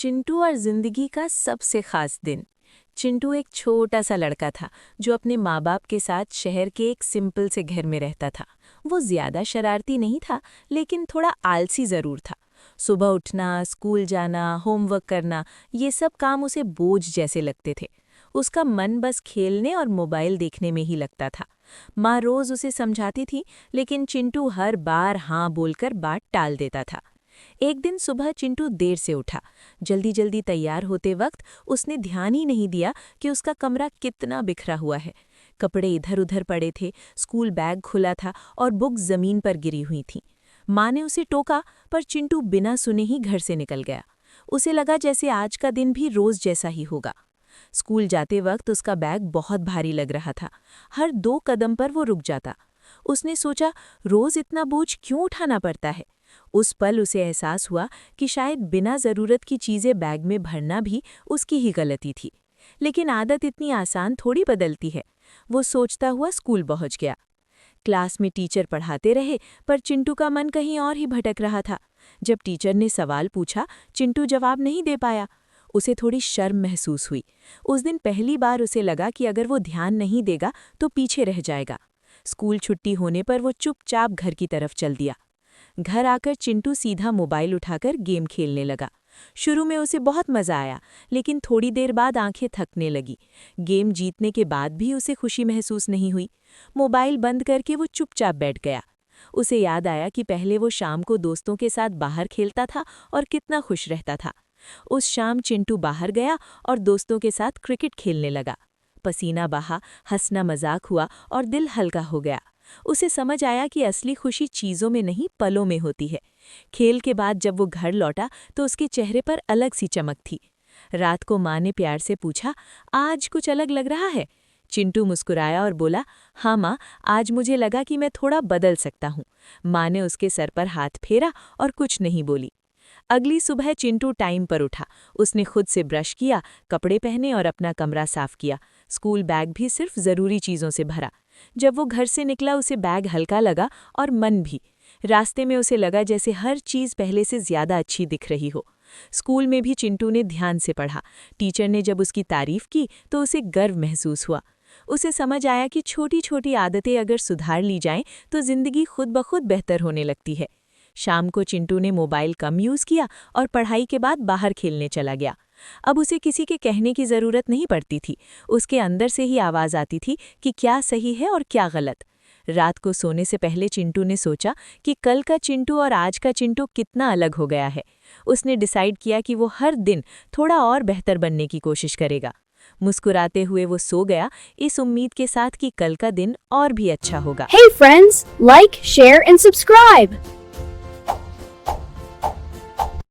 चिंटू और जिंदगी का सबसे खास दिन। चिंटू एक छोटा सा लड़का था जो अपने माँ बाप के साथ शहर के एक सिंपल से घर में रहता था। वो ज्यादा शरारती नहीं था, लेकिन थोड़ा आलसी जरूर था। सुबह उठना, स्कूल जाना, होमवर्क करना, ये सब काम उसे बोझ जैसे लगते थे। उसका मन बस खेलने और मोबाइल देखने में ही लगता था। माँ रोज उसे समझाती थी, लेकिन चिंटू हर बार हाँ बोलकर बात टाल देता था। एक दिन सुबह चिंटू देर से उठा। जल्दी जल्दी तैयार होते वक्त उसने ध्यान ही नहीं दिया कि उसका कमरा कितना बिखरा हुआ है। कपड़े इधर उधर पड़े थे, स्कूल बैग खुला था और बुक जमीन पर गिरी हुई थीं। माँ ने उसे टोका, पर चिंटू बिना सुने ही घर से निकल गया। उसे लगा जैसे आज का दिन भी रोज जैसा ही होगा। स्कूल जाते वक्त उसका बैग बहुत भारी लग रहा था। हर 2 कदम पर वो रुक जाता। उसने सोचा, रोज इतना बोझ क्यों उठाना पड़ता है। उस पल उसे एहसास हुआ कि शायद बिना ज़रूरत की चीज़ें बैग में भरना भी उसकी ही गलती थी। लेकिन आदत इतनी आसान थोड़ी बदलती है। वो सोचता हुआ स्कूल पहुंच गया। क्लास में टीचर पढ़ाते रहे, पर चिंटू का मन कहीं और ही भटक रहा था। जब टीचर ने सवाल पूछा, चिंटू जवाब नहीं दे पाया। उसे थोड़ी शर्म महसूस हुई। उस दिन पहली बार उसे लगा कि अगर वो ध्यान नहीं देगा तो पीछे रह जाएगा। स्कूल छुट्टी होने पर वो चुपचाप घर की तरफ चल दिया। घर आकर चिंटू सीधा मोबाइल उठाकर गेम खेलने लगा। शुरू में उसे बहुत मजा आया, लेकिन थोड़ी देर बाद आंखें थकने लगी। गेम जीतने के बाद भी उसे खुशी महसूस नहीं हुई। मोबाइल बंद करके वो चुपचाप बैठ गया। उसे याद आया कि पहले वो शाम को दोस्तों के साथ बाहर खेलता था और कितना खुश रहता था। उस शाम चिंटू बाहर गया और दोस्तों के साथ क्रिकेट खेलने लगा। पसीना बहा, हंसना मजाक हुआ और दिल हल्का हो गया। उसे समझ आया कि असली खुशी चीज़ों में नहीं, पलों में होती है। खेल के बाद जब वो घर लौटा तो उसके चेहरे पर अलग सी चमक थी। रात को माँ ने प्यार से पूछा, आज कुछ अलग लग रहा है? चिंटू मुस्कुराया और बोला, हाँ माँ, आज मुझे लगा कि मैं थोड़ा बदल सकता हूँ। माँ ने उसके सर पर हाथ फेरा और कुछ नहीं बोली। अगली सुबह चिंटू टाइम पर उठा। उसने खुद से ब्रश किया, कपड़े पहने और अपना कमरा साफ किया। स्कूल बैग भी सिर्फ ज़रूरी चीज़ों से भरा। जब वो घर से निकला उसे बैग हल्का लगा और मन भी। रास्ते में उसे लगा जैसे हर चीज़ पहले से ज़्यादा अच्छी दिख रही हो। स्कूल में भी चिंटू ने ध्यान से पढ़ा। टीचर ने जब उसकी तारीफ की तो उसे गर्व महसूस हुआ। उसे समझ आया कि छोटी छोटी आदतें अगर सुधार ली जाएं तो ज़िंदगी खुद ब खुद बेहतर होने लगती है। शाम को चिंटू ने मोबाइल कम यूज़ किया और पढ़ाई के बाद बाहर खेलने चला गया। अब उसे किसी के कहने की ज़रूरत नहीं पड़ती थी। उसके अंदर से ही आवाज़ आती थी कि क्या सही है और क्या गलत। रात को सोने से पहले चिंटू ने सोचा कि कल का चिंटू और आज का चिंटू कितना अलग हो गया है। उसने डिसाइड किया कि वो हर दिन थोड़ा और बेहतर बनने की कोशिश करेगा। मुस्कुराते हुए वो सो गया, इस उम्मीद के साथ कि कल का दिन और भी अच्छा होगा। Hey friends, like, share and subscribe.